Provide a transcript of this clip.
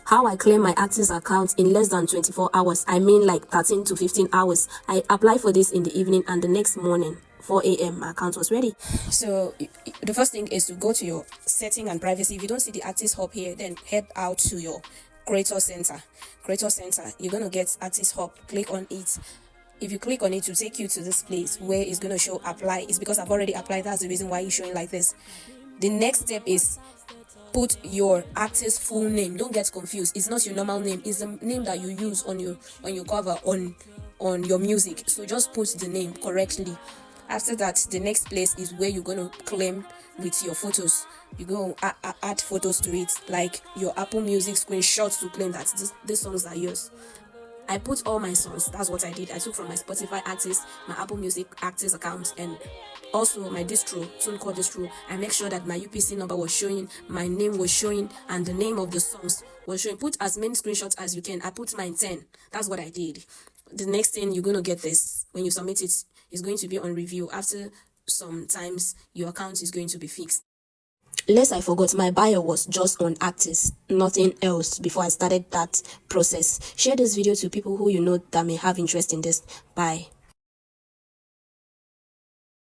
How I claim my artist account in less than 24 hours. I mean like 13 to 15 hours. I applied for this in the evening, and the next morning 4 a.m. my account was ready. So the first thing is to go to your setting and privacy. If you don't see the artist hub here, then head out to your creator center. You're going to get artist hub. Click on it. If you click on it, to take you to this place where it's going to show apply. It's because I've already applied. That's the reason why it's showing like this. The next step is put your artist full name. Don't get confused. It's not your normal name. It's the name that you use on your cover, on your music. So just put the name correctly. After that, the next place is where you're going to claim with your photos. You go add photos to it, like your Apple Music screenshots, to claim that these songs are yours. I put all my songs. That's what I did. I took from my Spotify artist, my Apple Music artist account, and also my distro, soon called distro. I make sure that my UPC number was showing, my name was showing, and the name of the songs was showing. Put as many screenshots as you can. I put mine 10. That's what I did. The next thing, you're going to get this. When you submit it, it's going to be on review. After some times, your account is going to be fixed. Lest I forgot, my bio was just on artists, nothing else, before I started that process. Share this video to people who you know that may have interest in this. Bye.